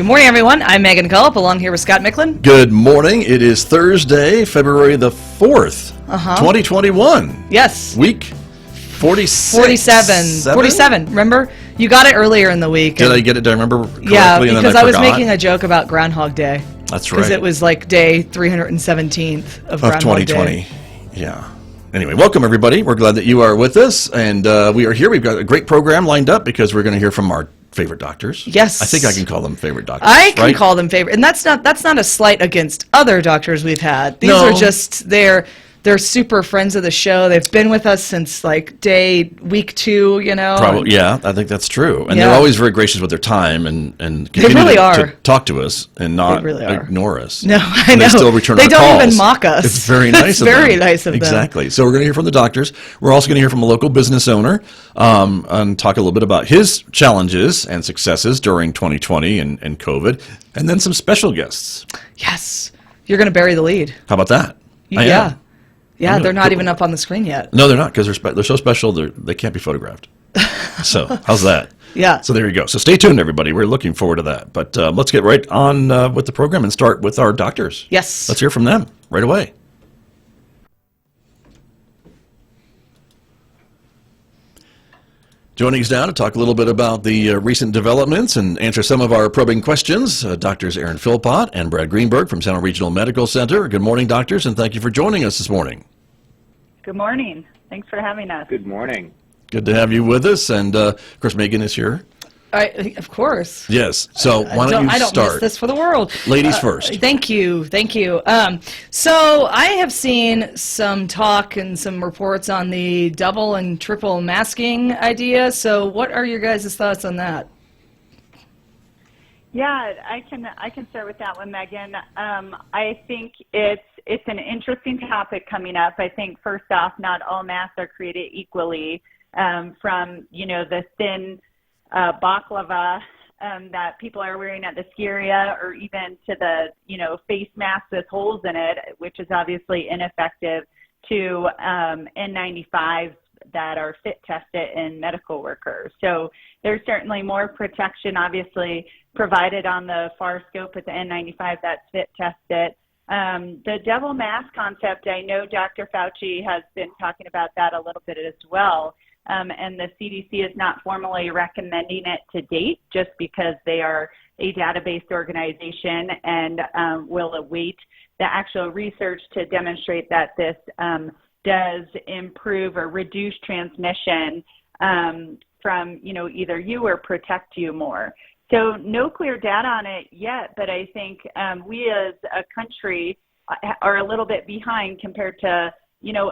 morning, everyone. I'm Megan Culp, along here with Scott Michlin. Good morning. It is Thursday, February the 4th, 2021. Yes. Week 46. 47. Remember? You got it earlier in the week. Did I get it? Did I remember correctly? Yeah, and because then I forgot? was making a joke about Groundhog Day. That's right. Because it was like day 317th of Groundhog 2020. Day. Yeah. Anyway, welcome everybody. We're glad that you are with us, and we are here. We've got a great program lined up because we're going to hear from our favorite doctors. Yes. I think I can call them favorite doctors. I can right? call them favorite, and that's not a slight against other doctors we've had. These No. are just they're super friends of the show. They've been with us since like week 2, you know. Probably, yeah, I think that's true. And Yeah. they're always very gracious with their time and continue really to are. talk to us and not really are. ignore us. No, I And know. They still return They our don't calls. even mock us. It's very nice of them. Very nice of them. Exactly. So we're going to hear from the doctors. We're also going to hear from a local business owner and talk a little bit about his challenges and successes during 2020 and COVID, and then some special guests. Yes. You're going to bury the lead. How about that? I am. Yeah. Yeah, I'm they're gonna not put- even up on the screen yet. No, they're not, because they're so special they can't be photographed. So how's that? Yeah. So there you go. So stay tuned, everybody. We're looking forward to that. But let's get right on with the program and start with our doctors. Yes. Let's hear from them right away. Joining us now to talk a little bit about the recent developments and answer some of our probing questions, Doctors Erin Philpott and Brad Greenberg from San Juan Regional Medical Center. Good morning, doctors, and thank you for joining us this morning. Good morning. Thanks for having us. Good morning. Good to have you with us. And, of course, Megan is here. Of course. Yes. So why don't you I don't start? miss this for the world. Ladies first. Thank you. So I have seen some talk and some reports on the double and triple masking idea. So what are your guys' thoughts on that? Yeah, I can start with that one, Megan. I think it's an interesting topic coming up. I think first off, not all masks are created equally. From the thin baklava that people are wearing at the ski area, or even to the face mask with holes in it, which is obviously ineffective, to N95s that are fit tested in medical workers. So there's certainly more protection obviously provided on the far scope with the N95 that's fit tested. The double mask concept, I know Dr. Fauci has been talking about that a little bit as well. And the CDC is not formally recommending it to date, just because they are a data-based organization and will await the actual research to demonstrate that this does improve or reduce transmission from either you or protect you more. So no clear data on it yet, but I think we as a country are a little bit behind compared to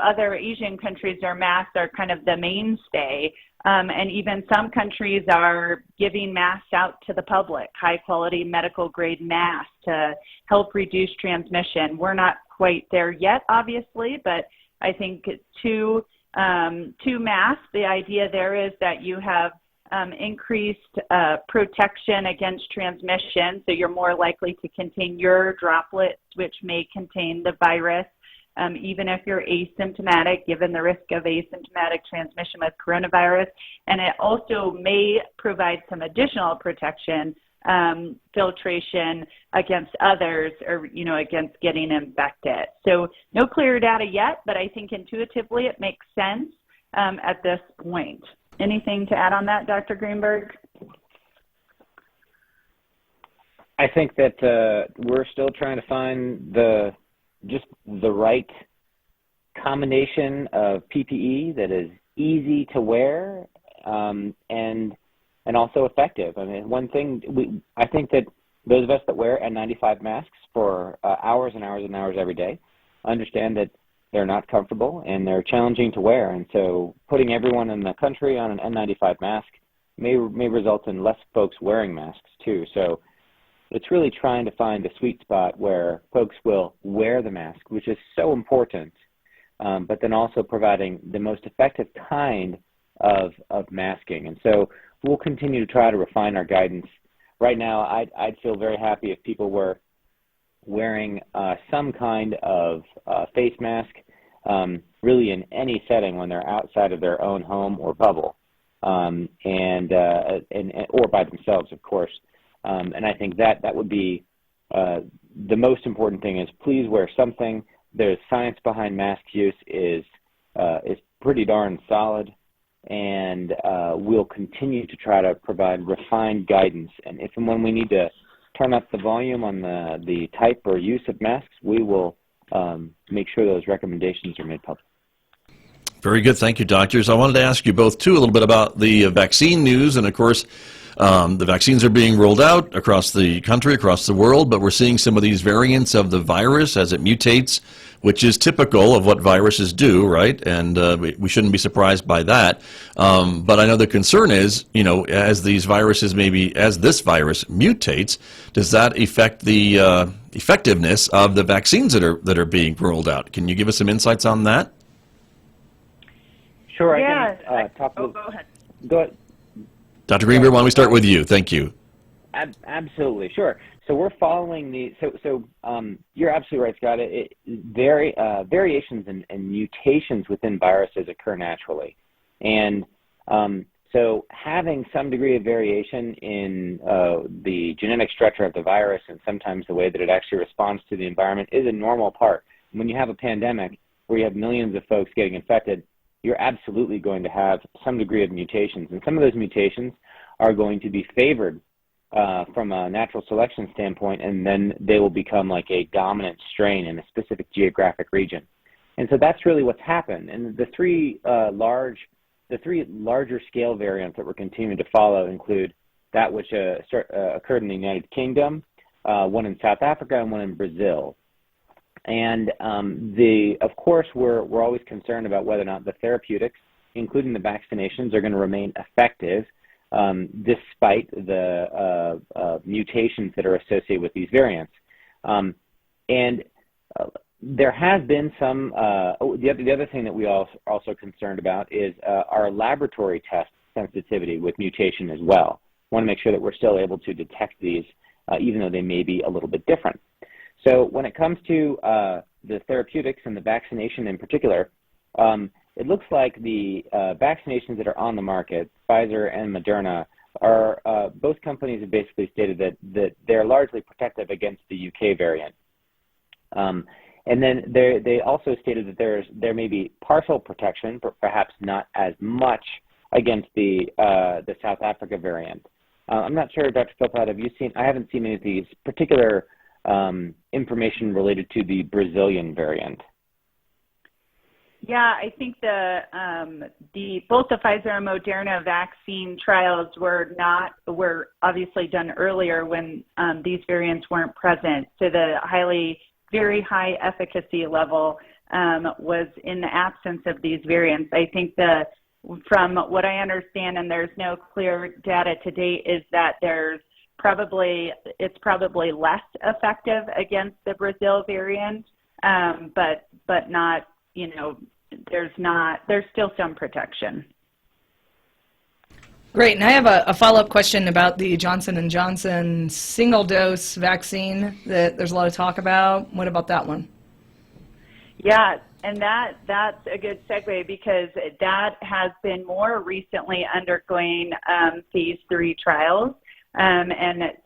other Asian countries. Where masks are kind of the mainstay. And even some countries are giving masks out to the public, high quality medical grade masks to help reduce transmission. We're not quite there yet, obviously, but I think two masks, the idea there is that you have increased protection against transmission. So you're more likely to contain your droplets, which may contain the virus. Even if you're asymptomatic, given the risk of asymptomatic transmission with coronavirus. And it also may provide some additional protection, filtration against others, or, against getting infected. So no clear data yet, but I think intuitively it makes sense at this point. Anything to add on that, Dr. Greenberg? I think that we're still trying to find the right combination of PPE that is easy to wear and also effective. I mean, one thing I think that those of us that wear N95 masks for hours and hours and hours every day understand that they're not comfortable and they're challenging to wear. And so putting everyone in the country on an N95 mask may result in less folks wearing masks too. So it's really trying to find a sweet spot where folks will wear the mask, which is so important, but then also providing the most effective kind of masking. And so we'll continue to try to refine our guidance. Right now, I'd feel very happy if people were wearing some kind of face mask, really in any setting when they're outside of their own home or bubble, or by themselves, of course. And I think that would be the most important thing is please wear something. The science behind mask use is pretty darn solid, and we'll continue to try to provide refined guidance. And if and when we need to turn up the volume on the type or use of masks, we will make sure those recommendations are made public. Very good. Thank you, doctors. I wanted to ask you both, too, a little bit about the vaccine news. And, of course, the vaccines are being rolled out across the country, across the world, but we're seeing some of these variants of the virus as it mutates, which is typical of what viruses do, right? And we shouldn't be surprised by that. But I know the concern is, as these viruses as this virus mutates, does that affect the effectiveness of the vaccines that are being rolled out? Can you give us some insights on that? Sure, Yeah. I can talk go ahead. Go ahead. Dr. Greenberg, why don't we start with you? Thank you. Absolutely, sure. So we're following you're absolutely right, Scott. Variations and mutations within viruses occur naturally. And so having some degree of variation in the genetic structure of the virus and sometimes the way that it actually responds to the environment is a normal part. When you have a pandemic where you have millions of folks getting infected, you're absolutely going to have some degree of mutations. And some of those mutations are going to be favored from a natural selection standpoint, and then they will become like a dominant strain in a specific geographic region. And so that's really what's happened. And the three larger scale variants that we're continuing to follow include that which occurred in the United Kingdom, one in South Africa, and one in Brazil. And of course, we're always concerned about whether or not the therapeutics, including the vaccinations, are going to remain effective despite the mutations that are associated with these variants. And there has been some. The other thing that we are also concerned about is our laboratory test sensitivity with mutation as well. We want to make sure that we're still able to detect these, even though they may be a little bit different. So when it comes to the therapeutics and the vaccination in particular, it looks like the vaccinations that are on the market, Pfizer and Moderna, are both companies have basically stated that they're largely protective against the UK variant. And then they also stated that there may be partial protection, but perhaps not as much against the South Africa variant. I'm not sure, Dr. Philpott, I haven't seen any of these particular information related to the Brazilian variant. Yeah, I think both the Pfizer and Moderna vaccine trials were obviously done earlier when these variants weren't present. So the very high efficacy level was in the absence of these variants. I think from what I understand, and there's no clear data to date, is that it's probably less effective against the Brazil variant, but not, there's still some protection. Great. And I have a follow-up question about the Johnson & Johnson single-dose vaccine that there's a lot of talk about. What about that one? Yeah, and that's a good segue because that has been more recently undergoing phase 3 trials. And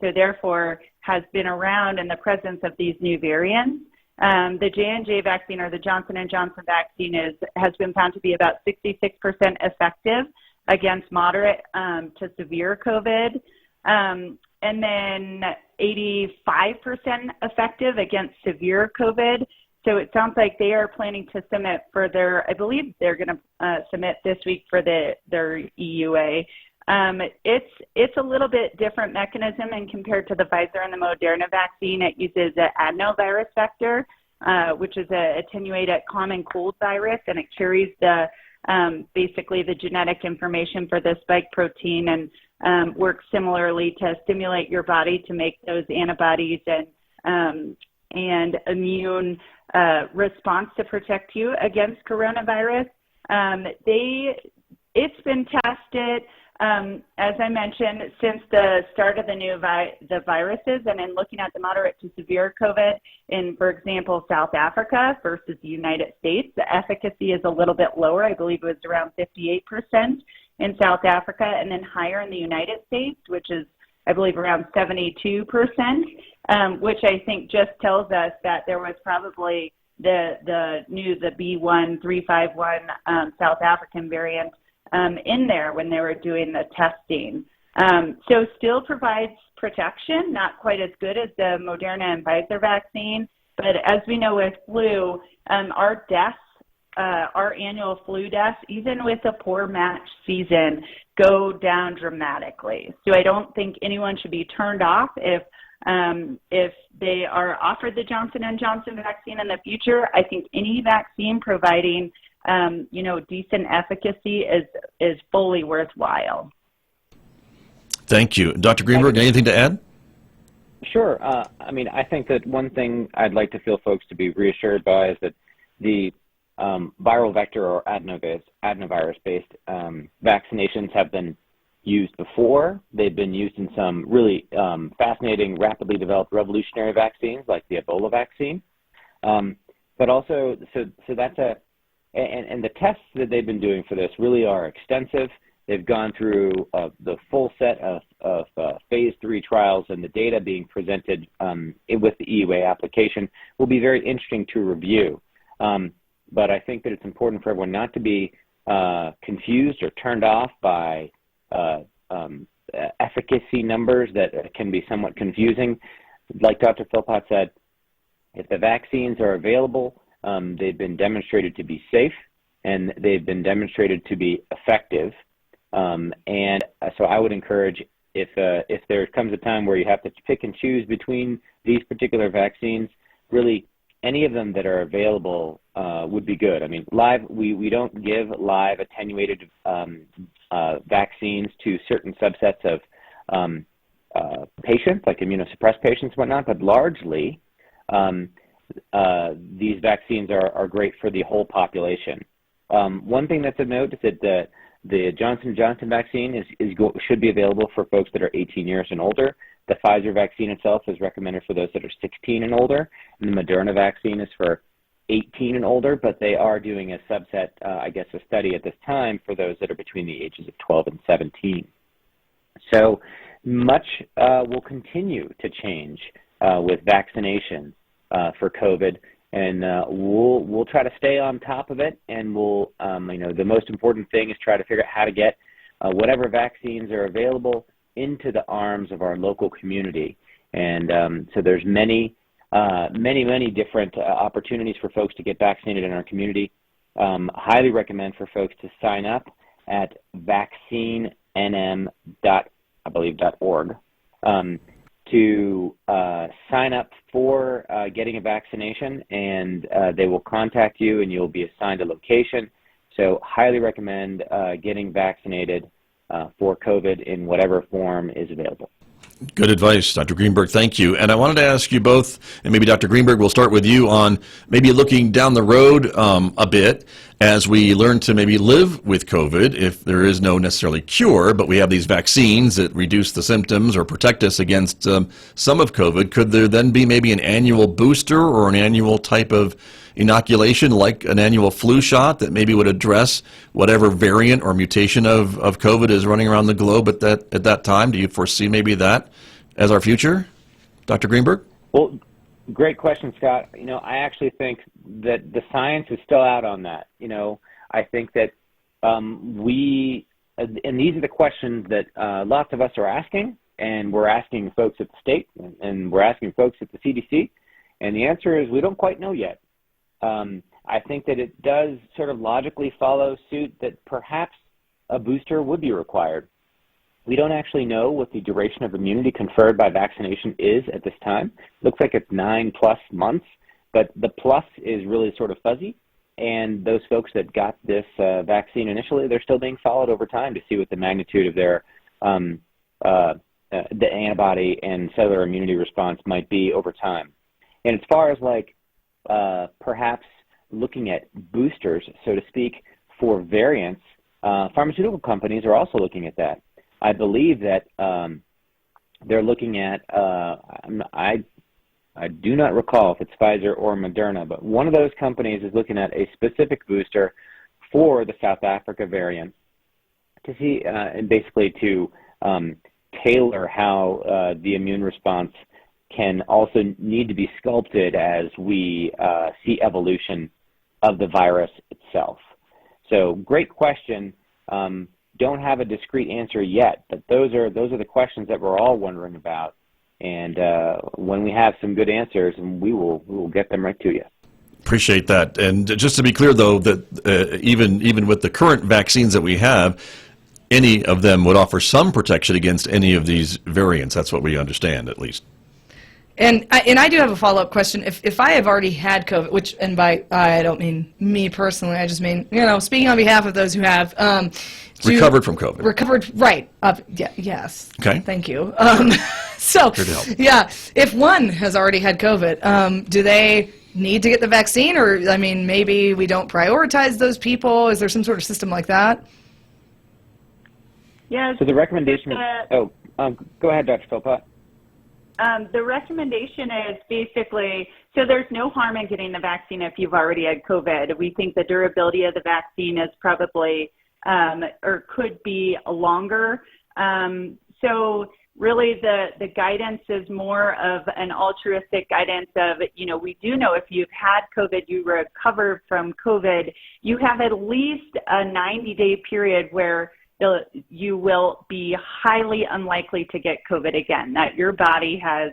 so therefore has been around in the presence of these new variants. The J&J vaccine, or the Johnson & Johnson vaccine, has been found to be about 66% effective against moderate to severe COVID, and then 85% effective against severe COVID. So it sounds like they are planning to submit I believe they're going to submit this week for their EUA. It's a little bit different mechanism, and compared to the Pfizer and the Moderna vaccine, it uses an adenovirus vector, which is an attenuated common cold virus, and it carries basically the genetic information for the spike protein and works similarly to stimulate your body to make those antibodies and immune response to protect you against coronavirus. It's been tested. As I mentioned, since the start of the viruses, and in looking at the moderate to severe COVID in, for example, South Africa versus the United States, the efficacy is a little bit lower. I believe it was around 58% in South Africa, and then higher in the United States, which is I believe, around 72%, which I think just tells us that there was probably the B1351 South African variant in there when they were doing the testing. So still provides protection, not quite as good as the Moderna and Pfizer vaccine, but as we know with flu, our deaths, our annual flu deaths, even with a poor match season, go down dramatically. So I don't think anyone should be turned off if they are offered the Johnson & Johnson vaccine in the future. I think any vaccine providing, decent efficacy is fully worthwhile. Thank you. Dr. Greenberg, anything to add? Sure. I think that one thing I'd like to feel folks to be reassured by is that the viral vector or adenovirus-based vaccinations have been used before. They've been used in some really fascinating, rapidly developed revolutionary vaccines like the Ebola vaccine. But also, so that's and the tests that they've been doing for this really are extensive. They've gone through the full set of phase 3 trials, and the data being presented with the EUA application will be very interesting to review. But I think that it's important for everyone not to be confused or turned off by efficacy numbers that can be somewhat confusing. Like Dr. Philpott said, if the vaccines are available, they've been demonstrated to be safe, and they've been demonstrated to be effective. And so I would encourage, if there comes a time where you have to pick and choose between these particular vaccines, really any of them that are available would be good. I mean, we don't give live attenuated vaccines to certain subsets of patients, like immunosuppressed patients and whatnot, but largely these vaccines are great for the whole population. One thing that's of note is that the Johnson & Johnson vaccine should be available for folks that are 18 years and older. The Pfizer vaccine itself is recommended for those that are 16 and older, and the Moderna vaccine is for 18 and older, but they are doing a subset, a study at this time for those that are between the ages of 12 and 17. So much will continue to change with vaccination for COVID, and we'll try to stay on top of it, and we'll, the most important thing is try to figure out how to get whatever vaccines are available into the arms of our local community. And so there's many different opportunities for folks to get vaccinated in our community. Highly recommend for folks to sign up at vaccinenm.org to sign up for getting a vaccination, and they will contact you, and you'll be assigned a location. So highly recommend getting vaccinated for COVID in whatever form is available. Good advice, Dr. Greenberg. Thank you. And I wanted to ask you both, and maybe Dr. Greenberg, we'll start with you on maybe looking down the road a bit as we learn to maybe live with COVID, if there is no necessarily cure, but we have these vaccines that reduce the symptoms or protect us against some of COVID. Could there then be maybe an annual booster or an annual type of inoculation, like an annual flu shot, that maybe would address whatever variant or mutation of COVID is running around the globe at that time? Do you foresee maybe that as our future? Dr. Greenberg? Well, great question, Scott. I actually think that the science is still out on that. I think that and these are the questions that lots of us are asking, and we're asking folks at the state, and we're asking folks at the CDC, and the answer is we don't quite know yet. I think that it does sort of logically follow suit that perhaps a booster would be required. We don't actually know what the duration of immunity conferred by vaccination is at this time. Looks like it's 9+ months, but the plus is really sort of fuzzy. And those folks that got this vaccine initially, they're still being followed over time to see what the magnitude of their the antibody and cellular immunity response might be over time. And as far as perhaps looking at boosters, so to speak, for variants, pharmaceutical companies are also looking at that. I believe that they're looking at, I do not recall if it's Pfizer or Moderna, but one of those companies is looking at a specific booster for the South Africa variant to see, and basically to tailor how the immune response can also need to be sculpted as we see evolution of the virus itself. So great question. Don't have a discrete answer yet, but those are the questions that we're all wondering about. And when we have some good answers, we will get them right to you. Appreciate that. And just to be clear, though, that even with the current vaccines that we have, any of them would offer some protection against any of these variants. That's what we understand, at least. And I do have a follow-up question. If I have already had COVID, which, and by I don't mean me personally, I just mean, speaking on behalf of those who have. Recovered from COVID. Recovered, right. Yes. Okay. Thank you. So, Here to help. yeah, if one has already had COVID, do they need to get the vaccine? Or, I mean, maybe we don't prioritize those people? Is there some sort of system like that? Yeah. So the recommendation go ahead, Dr. Philpott. The recommendation is basically, so there's no harm in getting the vaccine if you've already had COVID. We think the durability of the vaccine is probably, or could be longer. So really the guidance is more of an altruistic guidance of, we do know if you've had COVID, you recover from COVID, you have at least a 90-day period where you will be highly unlikely to get COVID again, that your body has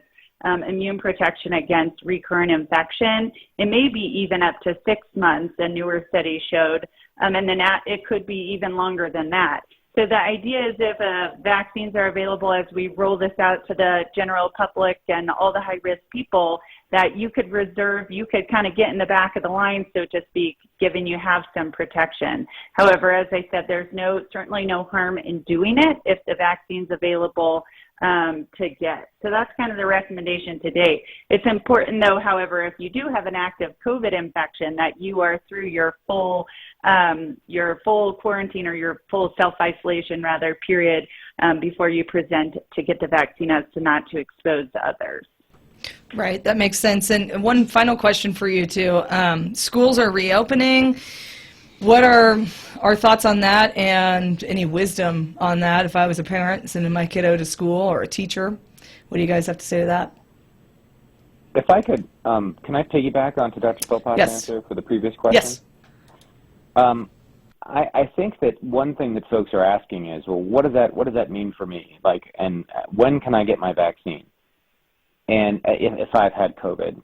immune protection against recurrent infection. It may be even up to 6 months, a newer study showed, and then it could be even longer than that. So the idea is if vaccines are available as we roll this out to the general public and all the high-risk people, that you could kind of get in the back of the line, so to speak, given you have some protection. However, as I said, there's certainly no harm in doing it if the vaccine's available to get. So that's kind of the recommendation to date. It's important, though, however, if you do have an active COVID infection, that you are through your full quarantine or your full self-isolation, period, before you present to get the vaccine, as to not to expose others. Right, that makes sense. And one final question for you, too. Schools are reopening. What are our thoughts on that, and any wisdom on that? If I was a parent sending my kiddo to school, or a teacher, what do you guys have to say to that? If I could, can I piggyback onto Dr. Philpott's answer for the previous question? Yes. I think that one thing that folks are asking is, well, what does that mean for me? And when can I get my vaccine? And if I've had COVID,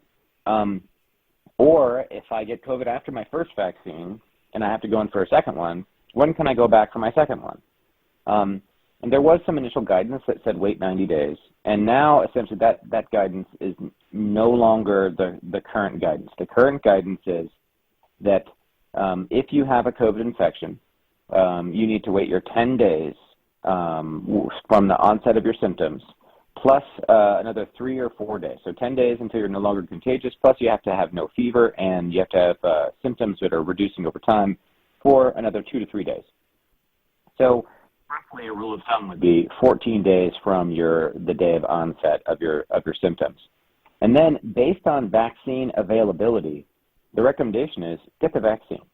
or if I get COVID after my first vaccine and I have to go in for a second one, when can I go back for my second one? And there was some initial guidance that said wait 90 days. And now essentially that guidance is no longer the current guidance. The current guidance is that if you have a COVID infection, you need to wait your 10 days from the onset of your symptoms, plus another 3 or 4 days. So 10 days until you're no longer contagious, plus you have to have no fever, and you have to have symptoms that are reducing over time for another 2 to 3 days. So roughly a rule of thumb would be 14 days from the day of onset of your symptoms. And then based on vaccine availability, the recommendation is get the vaccine.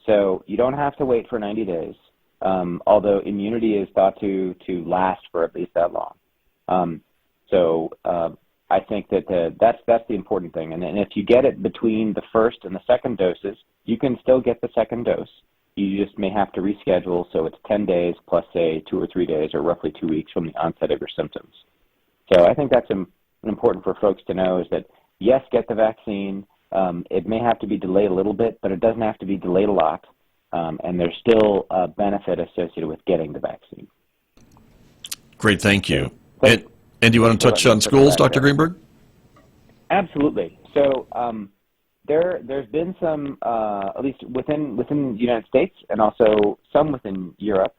So you don't have to wait for 90 days, although immunity is thought to last for at least that long. So I think that's the important thing. And if you get it between the first and the second doses, you can still get the second dose. You just may have to reschedule, so it's 10 days plus, say, 2 or 3 days, or roughly 2 weeks from the onset of your symptoms. So I think that's important for folks to know, is that, yes, get the vaccine. It may have to be delayed a little bit, but it doesn't have to be delayed a lot. And there's still a benefit associated with getting the vaccine. Great, thank you. And do you want to touch on schools, Dr. Greenberg? Absolutely. So there's been some, at least within the United States, and also some within Europe.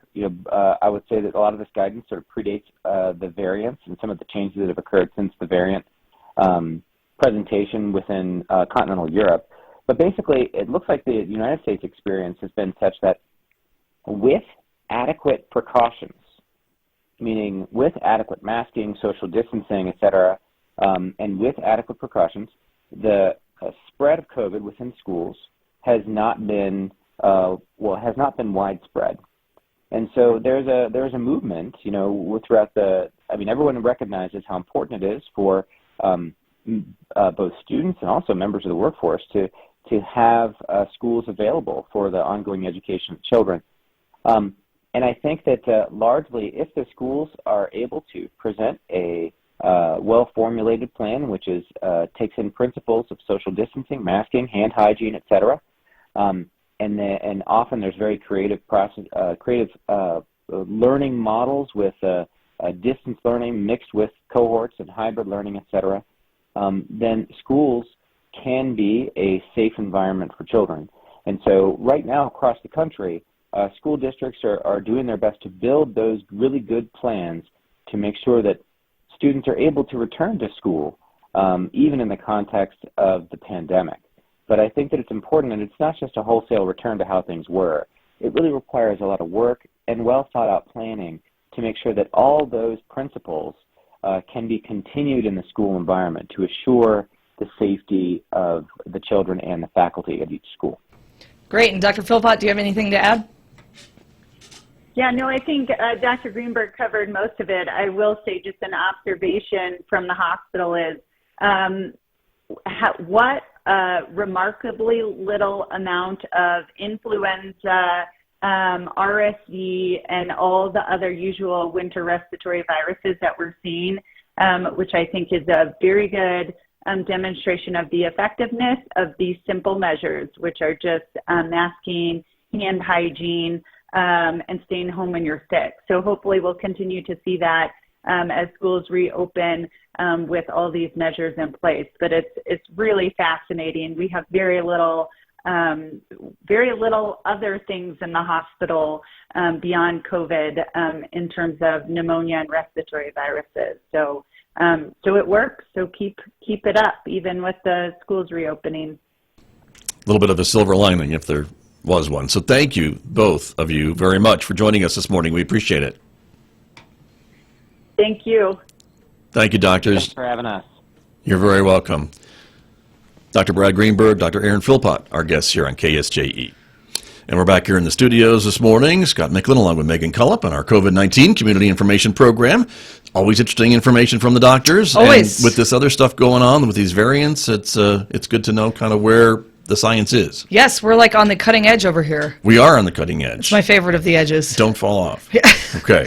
I would say that a lot of this guidance sort of predates the variants and some of the changes that have occurred since the variant presentation within continental Europe. But basically, it looks like the United States experience has been such that with adequate precautions, meaning with adequate masking, social distancing, et cetera, and with adequate precautions, the spread of COVID within schools has not been widespread. And so there's a movement, throughout the I mean, everyone recognizes how important it is for both students and also members of the workforce to have schools available for the ongoing education of children. And I think that largely, if the schools are able to present a well-formulated plan, which is takes in principles of social distancing, masking, hand hygiene, etc., and often there's very creative learning models with distance learning mixed with cohorts and hybrid learning, etc., then schools can be a safe environment for children. And so right now across the country, school districts are doing their best to build those really good plans to make sure that students are able to return to school, even in the context of the pandemic. But I think that it's important, and it's not just a wholesale return to how things were. It really requires a lot of work and well-thought-out planning to make sure that all those principles can be continued in the school environment to assure the safety of the children and the faculty at each school. Great. And Dr. Philpott, do you have anything to add? Yeah, no, I think Dr. Greenberg covered most of it. I will say just an observation from the hospital is what remarkably little amount of influenza, RSV, and all the other usual winter respiratory viruses that we're seeing, which I think is a very good demonstration of the effectiveness of these simple measures, which are just masking, hand hygiene, and staying home when you're sick. So hopefully we'll continue to see that as schools reopen with all these measures in place. But it's really fascinating. We have very little other things in the hospital beyond COVID in terms of pneumonia and respiratory viruses. So it works. So keep it up, even with the schools reopening. A little bit of a silver lining, if there was one. So thank you, both of you, very much for joining us this morning. We appreciate it. Thank you. Thank you, doctors. Thanks for having us. You're very welcome. Dr. Brad Greenberg, Dr. Erin Philpott, our guests here on KSJE. And we're back here in the studios this morning. Scott Michlin along with Megan Cullip on our COVID-19 Community Information Program. Always interesting information from the doctors. Always. And with this other stuff going on with these variants, it's good to know kind of where the science is. Yes, we're like on the cutting edge over here. We are on the cutting edge. It's my favorite of the edges. Don't fall off. Yeah. Okay.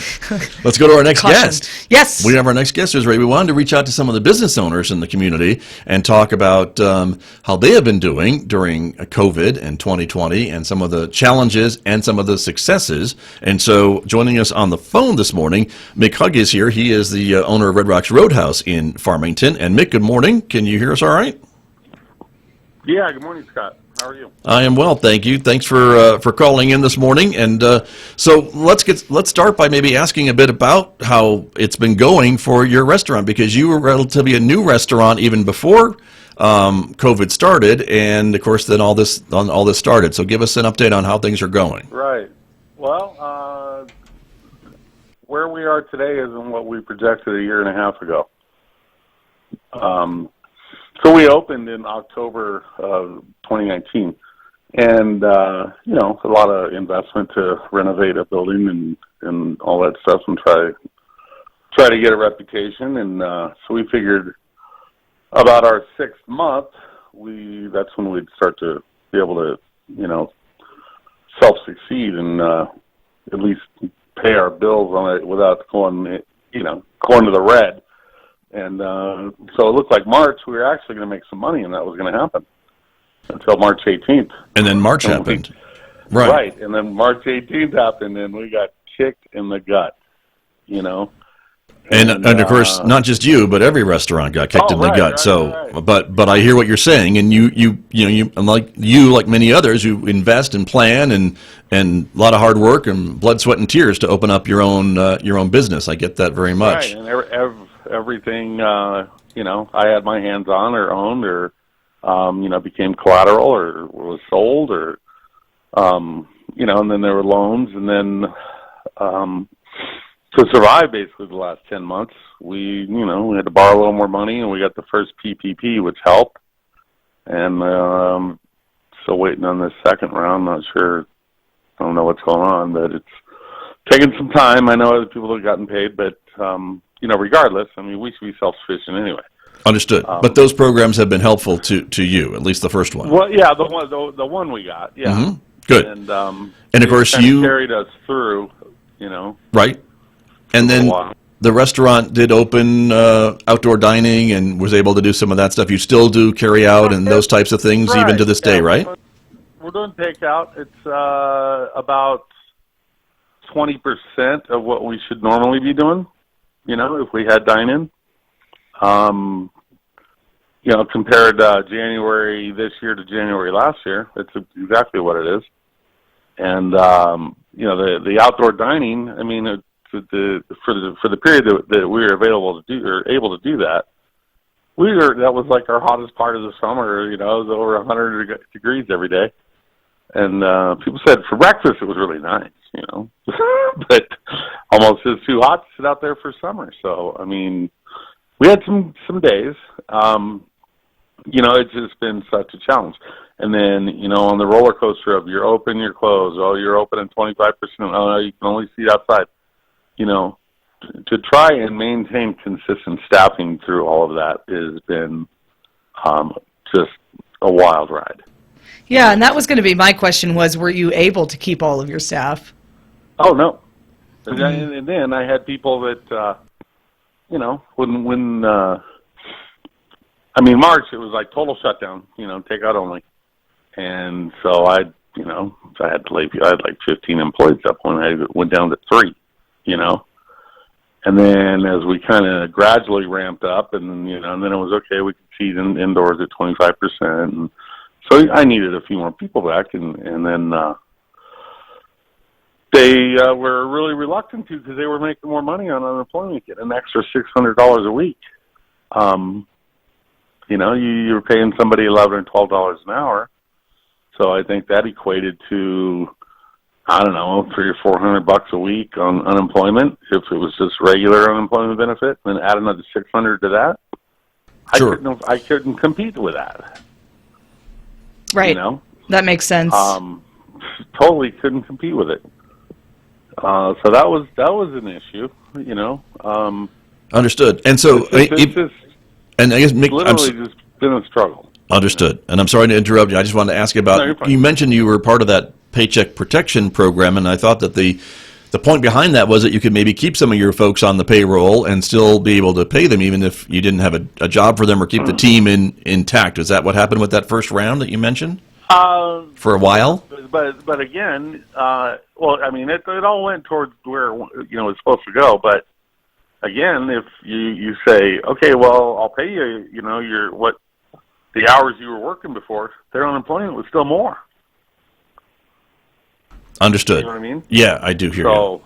Let's go to our next Caution. guest. Yes. We have our next guest, Ray. We wanted to reach out to some of the business owners in the community and talk about how they have been doing during COVID and 2020 and some of the challenges and some of the successes. And so joining us on the phone this morning, Mick is here. He is the owner of Red Rocks Roadhouse in Farmington. And Mick, good morning. Can you hear us all right? Yeah, good morning, Scott. How are you? I am well, thank you. Thanks for calling in this morning. And so let's start by maybe asking a bit about how it's been going for your restaurant, because you were relatively a new restaurant even before COVID started, and of course then all this started. So give us an update on how things are going. Right. Well, where we are today isn't what we projected a year and a half ago. So we opened in October of 2019, and a lot of investment to renovate a building and all that stuff, and try to get a reputation. And so we figured about our 6th month, that's when we'd start to be able to self-succeed and at least pay our bills on it without going to the red. And so it looked like March, we were actually going to make some money, and that was going to happen until March 18th. And then March happened. Right. Right. And then March 18th happened, and we got kicked in the gut, And of course, not just you, but every restaurant got kicked in the gut. Right. But I hear what you're saying, and you like many others who invest and plan and a lot of hard work and blood, sweat, and tears to open up your own business. I get that very much. Right. And everything I had my hands on or owned or became collateral or was sold or and then there were loans, and then to survive basically the last 10 months, we had to borrow a little more money, and we got the first PPP, which helped. And still waiting on this second round. Not sure. I don't know what's going on, but it's taking some time. I know other people have gotten paid, but regardless, I mean, we should be self-sufficient anyway. Understood. But those programs have been helpful to you, at least the first one. Well, yeah, the one we got, yeah. Mm-hmm. Good. And of course you carried us through, right. And then the restaurant did open outdoor dining and was able to do some of that stuff. You still do carry out and those types of things even to this day, right? We're doing takeout. It's about 20% of what we should normally be doing, if we had dine-in. Compared January this year to January last year, it's exactly what it is. And the outdoor dining, I mean, for the period that we were able to do that, that was like our hottest part of the summer. It was over 100 degrees every day, and people said for breakfast it was really nice, but almost it's too hot to sit out there for summer. So I mean, we had some days. It's just been such a challenge. And then, on the roller coaster of you're open, you're closed. Oh, you're open at 25%. Oh, no, you can only seat outside. To try and maintain consistent staffing through all of that has been just a wild ride. Yeah, and that was going to be my question was, were you able to keep all of your staff? Oh, no. And then I had people that, when March, it was like total shutdown, takeout only. And so I had like 15 employees at that point. I went down to 3, And then as we kind of gradually ramped up and then it was okay, we could seat indoors at 25%. And so I needed a few more people back. And then they were really reluctant to because they were making more money on unemployment, getting an extra $600 a week. You were paying somebody $11 or $12 an hour. So I think that equated to, I don't know, $300 or $400 a week on unemployment. If it was just regular unemployment benefit, then add another $600 to that. Sure. I couldn't compete with that. Right. That makes sense. Totally couldn't compete with it. So that was an issue. Understood. And so, and I guess Mick, literally just been a struggle. Understood. And I'm sorry to interrupt you. I just wanted to ask you about, you mentioned you were part of that Paycheck Protection Program, and I thought that the point behind that was that you could maybe keep some of your folks on the payroll and still be able to pay them even if you didn't have a job for them or keep the team intact. Is that what happened with that first round that you mentioned? For a while? But again, it all went towards where, it's supposed to go, but again, if you say, okay, well, I'll pay you, the hours you were working before, their unemployment was still more. Understood. You know what I mean? Yeah, I do hear you.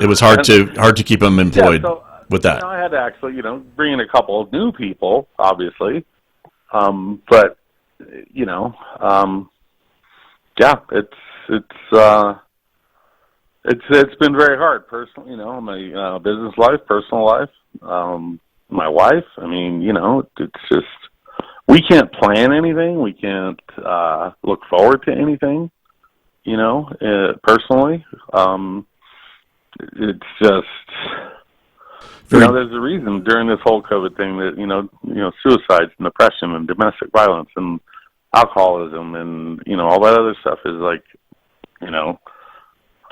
It was hard to keep them employed with that. I had to actually, bring in a couple of new people, obviously. But it's been very hard personally, my business life, personal life, my wife. It's just, we can't plan anything. We can't look forward to anything, personally. It's just, there's a reason during this whole COVID thing that, suicides and depression and domestic violence and alcoholism and, all that other stuff is like,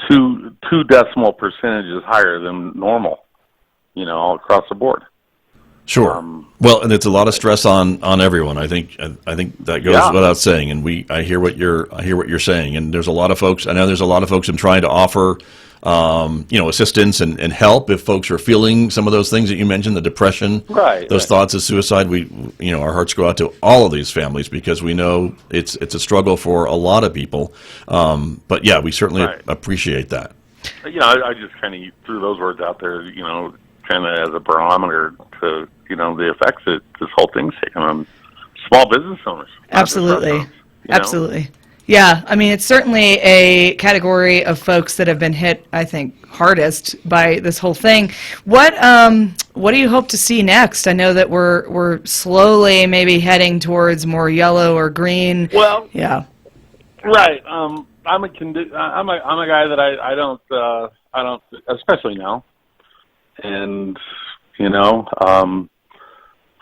two decimal percentages higher than normal, all across the board. Sure. Well, and it's a lot of stress on everyone. I think that goes without saying. And I hear what you're saying. And there's a lot of folks. I know there's a lot of folks I'm trying to offer, assistance and help if folks are feeling some of those things that you mentioned, the depression, those thoughts of suicide. Our hearts go out to all of these families because we know it's a struggle for a lot of people. But yeah, we certainly appreciate that. I just kind of threw those words out there, kind of as a barometer to, the effects that this whole thing's taking on small business owners. Absolutely. Absolutely. Yeah. It's certainly a category of folks that have been hit, I think, hardest by this whole thing. What do you hope to see next? I know that we're slowly maybe heading towards more yellow or green. Well, yeah. Right. I'm a guy that I don't, especially now, And, you know,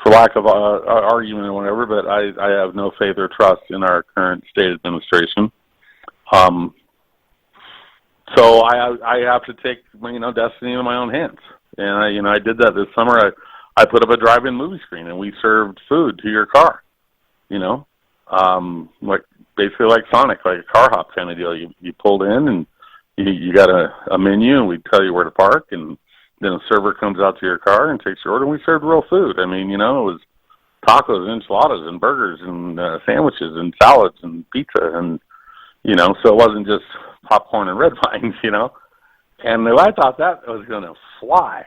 for lack of argument or whatever, but I have no faith or trust in our current state administration. So I have to take, you know, destiny into my own hands. And I did that this summer. I put up a drive-in movie screen, and we served food to your car, you know, basically like Sonic, like a car hop kind of deal. You pulled in, and you got a menu, and we tell you where to park, and then a server comes out to your car and takes your order, and we served real food. I mean, you know, it was tacos and enchiladas and burgers and sandwiches and salads and pizza, and, you know, so it wasn't just popcorn and red vines, you know. And I thought that was going to fly,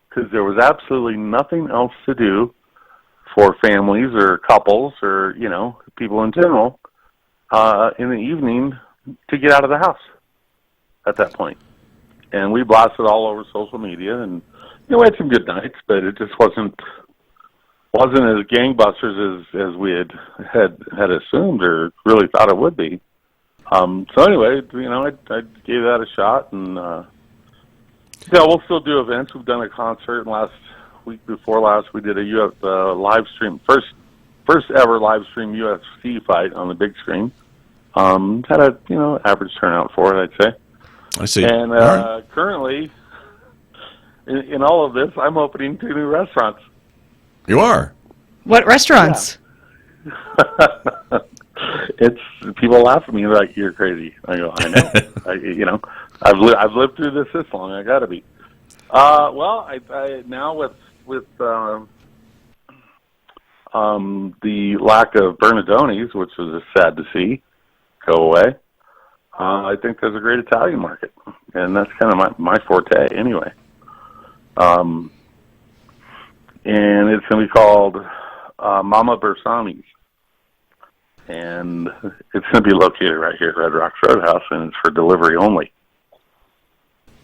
because there was absolutely nothing else to do for families or couples or, you know, people in general in the evening to get out of the house at that point. And we blasted all over social media, and, you know, we had some good nights, but it just wasn't as gangbusters as we had assumed or really thought it would be. So anyway, you know, I gave that a shot, and yeah, we'll still do events. We've done a concert last week before last. We did a live stream, first ever live stream UFC fight on the big screen. Had a, you know, average turnout for it, I'd say. I see. And currently, in all of this, I'm opening 2 new restaurants. You are? What restaurants? Yeah. It's people laugh at me, they're like, "You're crazy." I go, "I know." You know, I've lived through this long. I got to be. Well, I now with the lack of Bernardonis, which was sad to see go away. I think there's a great Italian market, and that's kind of my forte anyway. And it's going to be called Mama Bersani's. And it's going to be located right here at Red Rocks Roadhouse, and it's for delivery only.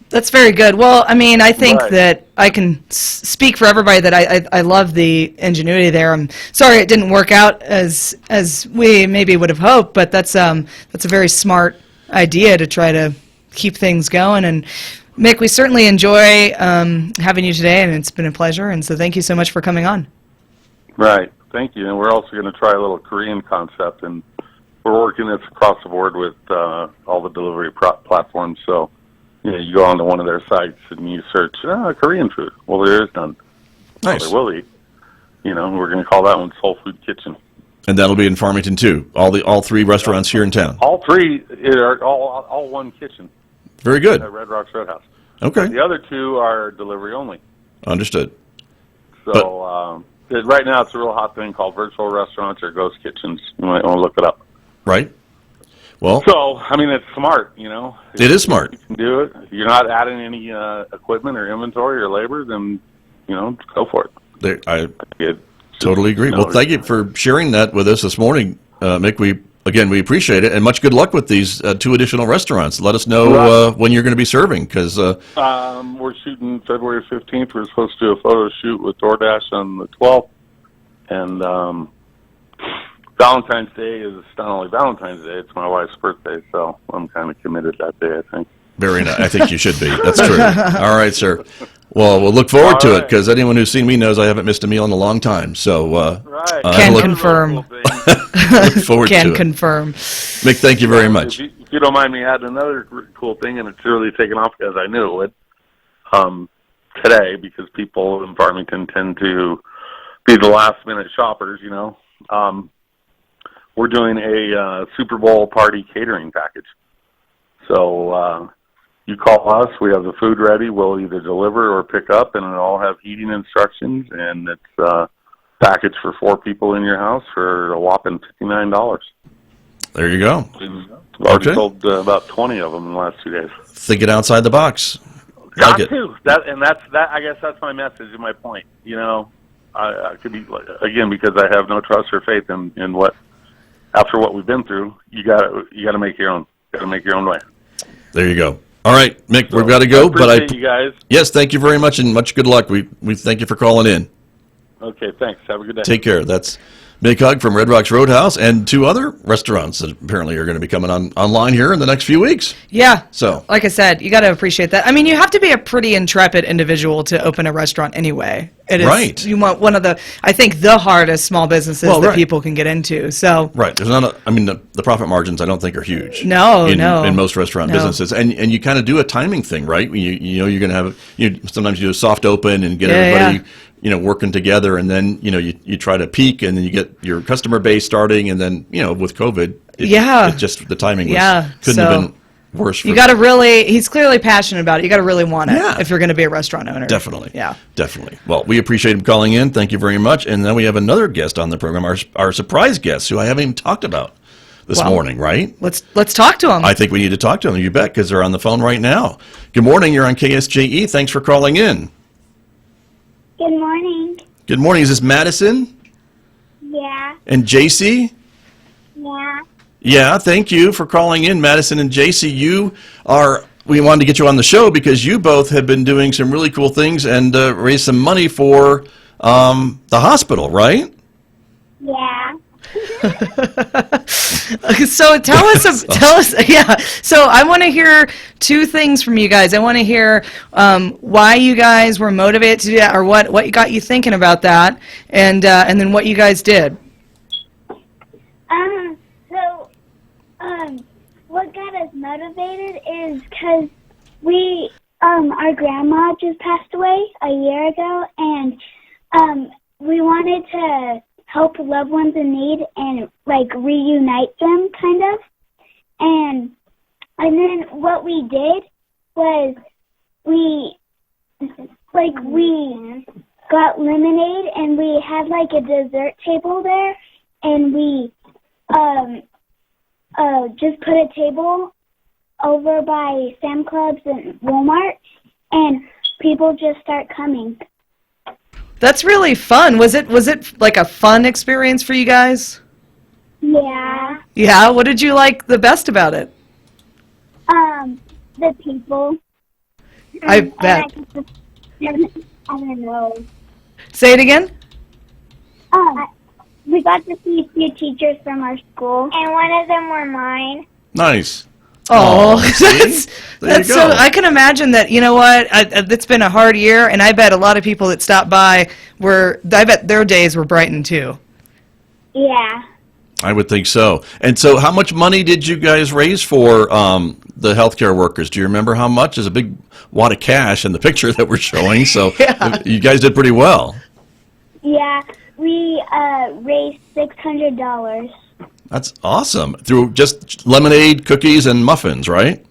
That's very good. Well, I mean, I think Right. that I can speak for everybody that I love the ingenuity there. I'm sorry it didn't work out as we maybe would have hoped, but that's a very smart idea to try to keep things going. And Mick, we certainly enjoy having you today, and it's been a pleasure. And so thank you so much for coming on. Right. Thank you. And we're also going to try a little Korean concept, and we're working this across the board with all the delivery platforms. So, you know, you go onto one of their sites and you search Korean food. Well, there is none. Nice. Well, there will be. You know, we're going to call that one Soul Food Kitchen. And that'll be in Farmington too. All 3 restaurants here in town. All 3 are all one kitchen Very good. at Red Rocks Roadhouse. Okay. The other 2 are delivery only. Understood. So right now it's a real hot thing called virtual restaurants or ghost kitchens. You might want to look it up. Right. Well, So, I mean, it's smart, you know. it is smart. You can do it. If you're not adding any equipment or inventory or labor, then, you know, go for it. I It, totally agree. Well, thank you for sharing that with us this morning, Mick. We appreciate it, and much good luck with these 2 additional restaurants. Let us know when you're going to be serving, because we're shooting February 15th. We're supposed to do a photo shoot with DoorDash on the 12th, and Valentine's Day is not only Valentine's Day; it's my wife's birthday, so I'm kind of committed that day, I think. very nice. I think you should be. That's true. All right, sir. Well, we'll look forward to it, because anyone who's seen me knows I haven't missed a meal in a long time. So Right. Can look confirm. look forward to Can it. confirm. Mick, thank you very much. If you don't mind me adding another cool thing, and it's really taken off as I knew it would, today, because people in Farmington tend to be the last-minute shoppers, you know. We're doing a Super Bowl party catering package. So you call us, we have the food ready, we'll either deliver or pick up, and it'll all have heating instructions, and it's package for 4 people in your house for a whopping $59. There you go. We've already Okay. sold about 20 of them in the last 2 days. Thinking outside the box. Got Like it. to. I guess that's my message and my point. You know, I could be, again, because I have no trust or faith in what, after what we've been through, you gotta make your own. Got to make your own way. There you go. All right, Mick, we've got to go. But appreciate you guys. Yes, thank you very much, and much good luck. We thank you for calling in. Okay, thanks. Have a good day. Take care. That's Big hug from Red Rocks Roadhouse and 2 other restaurants that apparently are going to be coming online here in the next few weeks. Yeah. So, like I said, you got to appreciate that. I mean, you have to be a pretty intrepid individual to open a restaurant anyway. It is, right. You want one of the, I think, the hardest small businesses that people can get into. So. Right. There's not the profit margins I don't think are huge. No, in most restaurant businesses. And you kind of do a timing thing, right? You know, you're going to have, sometimes you do a soft open and get everybody, working together, and then, you try to peak, and then you get your customer base starting, and then, with COVID, it just, the timing couldn't have been worse. You got to really, he's clearly passionate about it. You got to really want it if you're going to be a restaurant owner. Definitely. Yeah. Definitely. Well, we appreciate him calling in. Thank you very much. And then we have another guest on the program, our surprise guest, who I haven't even talked about this morning, right? Let's talk to them. I think we need to talk to them, you bet, because they're on the phone right now. Good morning. You're on KSJE. Thanks for calling in. Good morning. Good morning. Is this Madisyn? Yeah. And Jaycee? Yeah. Yeah, thank you for calling in, Madisyn and Jaycee. We wanted to get you on the show because you both have been doing some really cool things and raised some money for the hospital, right? Yeah. So tell us, yeah. So I want to hear 2 things from you guys. I want to hear why you guys were motivated to do that, or what got you thinking about that, and then what you guys did. What got us motivated is because our grandma just passed away a year ago, and we wanted to help loved ones in need and reunite them, kind of. And then what we did was we got lemonade, and we had a dessert table there, and we just put a table over by Sam Clubs and Walmart, and people just start coming. That's really fun. Was it like a fun experience for you guys? Yeah. Yeah. What did you like the best about it? The people. I bet. I don't know. Say it again. We got to see a few teachers from our school, and one of them were mine. Nice. Oh, that's so. I can imagine that. You know what? It's been a hard year, and I bet a lot of people that stopped by I bet their days were brightened too. Yeah. I would think so. And so, how much money did you guys raise for the healthcare workers? Do you remember how much? There's a big wad of cash in the picture that we're showing. So, you guys did pretty well. Yeah, we raised $600. That's awesome. Through just lemonade, cookies, and muffins, right?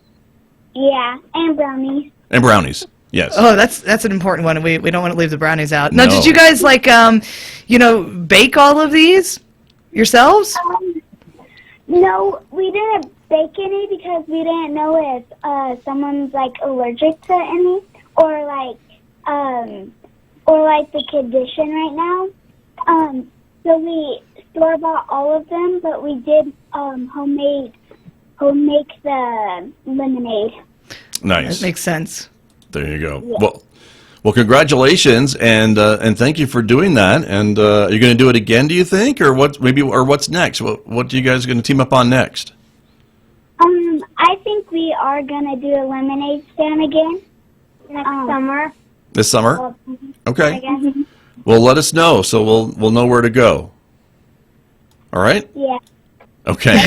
Yeah, and brownies. And brownies, yes. Oh, that's an important one. We don't want to leave the brownies out. Now, No. did you guys bake all of these yourselves? No, we didn't bake any because we didn't know if someone's allergic to any or the condition right now. So we store-bought all of them, but we did home make the lemonade. Nice. That makes sense. There you go. Yeah. Well, congratulations, and thank you for doing that. And are you going to do it again? Do you think, or what's next? What are you guys going to team up on next? I think we are going to do a lemonade stand again next summer. This summer? Okay. I guess. Well, let us know so we'll know where to go. All right? Yeah. Okay.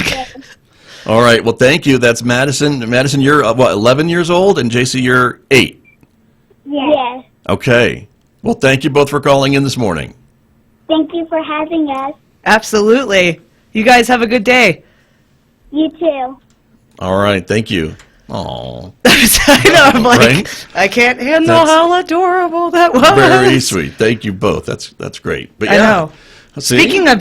All right. Well, thank you. That's Madisyn. Madisyn, you're 11 years old, and Jaycee, you're 8. Yes. Okay. Well, thank you both for calling in this morning. Thank you for having us. Absolutely. You guys have a good day. You too. All right. Thank you. Aww. I know. I'm like, Right? I can't handle how adorable that was. Very sweet. Thank you both. That's great. But I know. See? Speaking of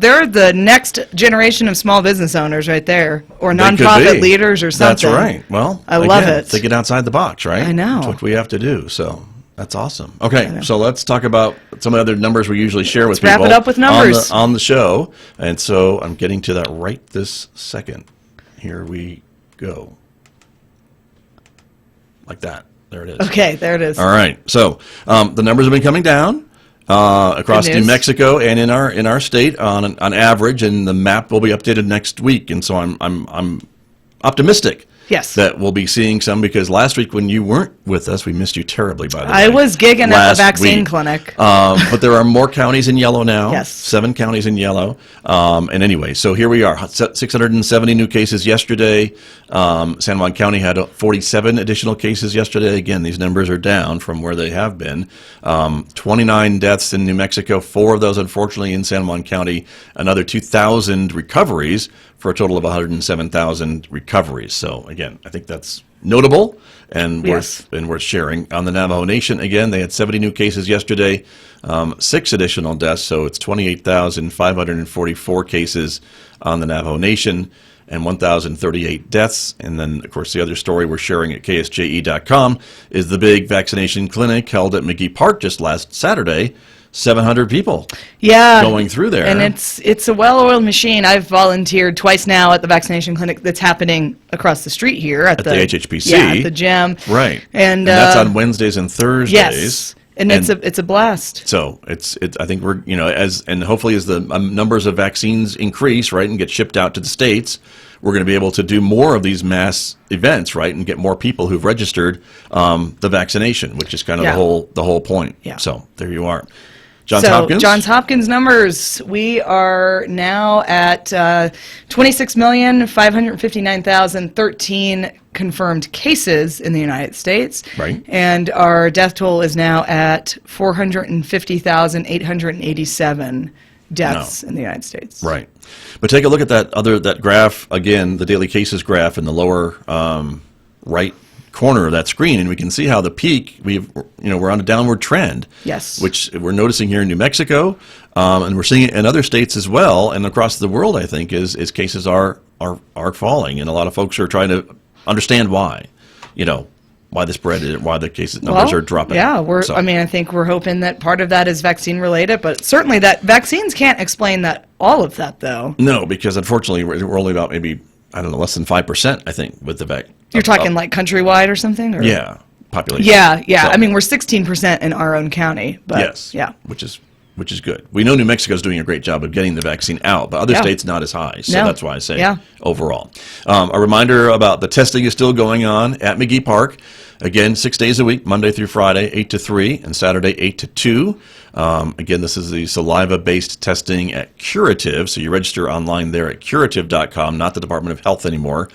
they're the next generation of small business owners right there, or They could nonprofit be. leaders or something. That's right. Well, I love it. To get outside the box, right? I know. That's what we have to do. So that's awesome. Okay, so let's talk about some of the other numbers we usually share with Let's people. wrap it up with numbers. On the show. And so I'm getting to that right this second. Here we go. Like that. There it is. Okay, there it is. All right. So the numbers have been coming down. across Good New news. Mexico and in our state on average, and the map will be updated next week. And so I'm optimistic. Yes. That we'll be seeing some, because last week when you weren't with us, we missed you terribly, by the way. I was gigging at the last vaccine week. clinic. But there are more counties in yellow now. Yes. 7 counties in yellow. And anyway, so here we are. 670 new cases yesterday. San Juan County had 47 additional cases yesterday. Again, these numbers are down from where they have been. 29 deaths in New Mexico, 4 of those, unfortunately, in San Juan County. Another 2,000 recoveries for a total of 107,000 recoveries. So again, I think that's notable and Yes. worth sharing. On the Navajo Nation, again, they had 70 new cases yesterday, 6 additional deaths, so it's 28,544 cases on the Navajo Nation and 1,038 deaths. And then, of course, the other story we're sharing at KSJE.com is the big vaccination clinic held at McGee Park just last Saturday. 700 people going through there. And it's a well-oiled machine. I've volunteered twice now at the vaccination clinic that's happening across the street here at the HHPC. Yeah, at the gym. Right. And that's on Wednesdays and Thursdays. Yes. And it's a blast. So it's I think we're, and hopefully as the numbers of vaccines increase, right, and get shipped out to the states, we're going to be able to do more of these mass events, right, and get more people who've registered the vaccination, which is kind of the whole point. Yeah. So there you are. Johns Hopkins? Johns Hopkins numbers. We are now at 26,559,013 confirmed cases in the United States. Right. And our death toll is now at 450,887 deaths in the United States. Right. But take a look at that graph, again, the daily cases graph in the lower right corner of that screen, and we can see how the peak, we're on a downward trend. Yes. Which we're noticing here in New Mexico, and we're seeing it in other states as well, and across the world, I think, is cases are falling, and a lot of folks are trying to understand why, why the spread, why the cases numbers are dropping. Yeah, I think we're hoping that part of that is vaccine related, but certainly that vaccines can't explain all of that, though. No, because unfortunately we're only about maybe, less than 5%, I think, with the vaccine. You're talking like countrywide or something? Or? Yeah, population. Yeah. So, I mean, we're 16% in our own county. But yes. Yeah. Which is good. We know New Mexico's doing a great job of getting the vaccine out, but other states not as high. So that's why I say overall. A reminder about the testing is still going on at McGee Park. Again, 6 days a week, Monday through Friday, 8 to 3, and Saturday, 8 to 2. Again, this is the saliva-based testing at Curative, so you register online there at curative.com, not the Department of Health anymore.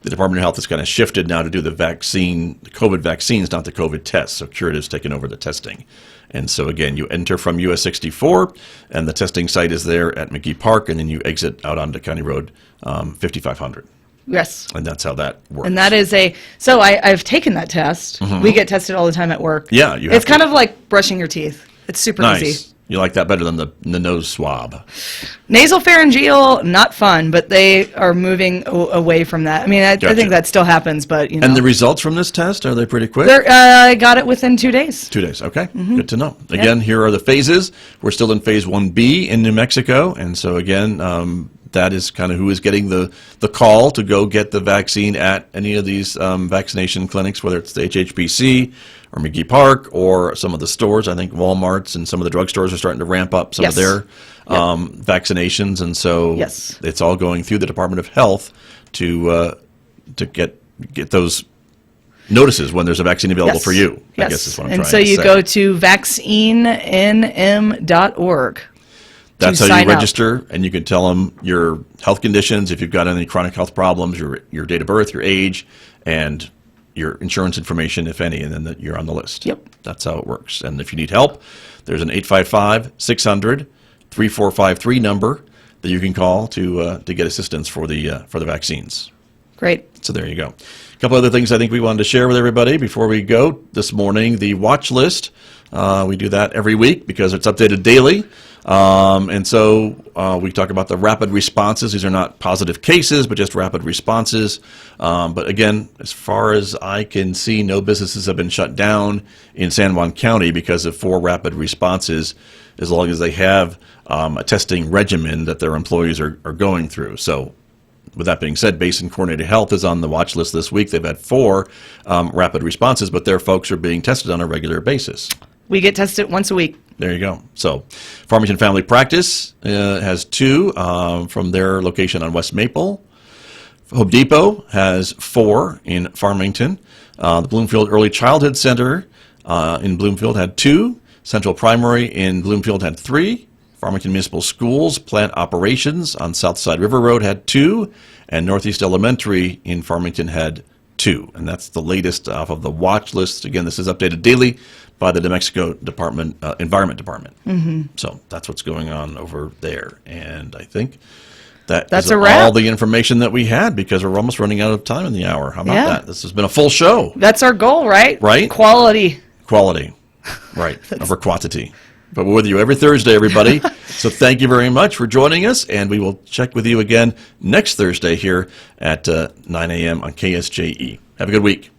The Department of Health has kind of shifted now to do the COVID vaccines, not the COVID tests, so Curative's taken over the testing. And so, again, you enter from US 64, and the testing site is there at McGee Park, and then you exit out onto County Road 5500. Yes. And that's how that works. And that is so I've taken that test. Mm-hmm. We get tested all the time at work. Yeah, you have It's kind of like brushing your teeth. It's super easy. Nice. You like that better than the nose swab? Nasal pharyngeal, not fun, but they are moving away from that. I mean, I think that still happens, but And the results from this test, are they pretty quick? I got it within 2 days. 2 days, okay. Good to know. Again, here are the phases. We're still in phase 1B in New Mexico, and so again, that is kind of who is getting the call to go get the vaccine at any of these vaccination clinics, whether it's the HHPC or McGee Park or some of the stores. I think Walmart's and some of the drugstores are starting to ramp up some of their vaccinations, and so it's all going through the Department of Health to get those notices when there's a vaccine available for you. I guess is what I'm trying to say. And so you go to vaccinenm.org. That's how you register, and you can tell them your health conditions, if you've got any chronic health problems, your date of birth, your age, and your insurance information, if any, and then you're on the list. Yep. That's how it works. And if you need help, there's an 855-600-3453 number that you can call to get assistance for the vaccines. Great. So there you go. A couple other things I think we wanted to share with everybody before we go this morning. The watch list. We do that every week because it's updated daily. And so we talk about the rapid responses. These are not positive cases, but just rapid responses. But again, as far as I can see, no businesses have been shut down in San Juan County because of 4 rapid responses, as long as they have a testing regimen that their employees are going through. So with that being said, Basin Coordinated Health is on the watch list this week. They've had 4 rapid responses, but their folks are being tested on a regular basis. We get tested once a week. There you go. So Farmington Family Practice has 2 from their location on West Maple. Hope Depot has 4 in Farmington. The Bloomfield Early Childhood Center in Bloomfield had 2. Central Primary in Bloomfield had 3. Farmington Municipal Schools Plant Operations on Southside River Road had 2. And Northeast Elementary in Farmington had 2. And that's the latest off of the watch list. Again, this is updated daily by the New Mexico Environment Department. So that's what's going on over there. And I think that's a wrap. all the information that we had, because we're almost running out of time in the hour. How about Yeah. that? This has been a full show. That's our goal, right? Right. Quality. Quality. Right. Over quantity. But we're with you every Thursday, everybody. So thank you very much for joining us, and we will check with you again next Thursday here at 9 a.m. on KSJE. Have a good week.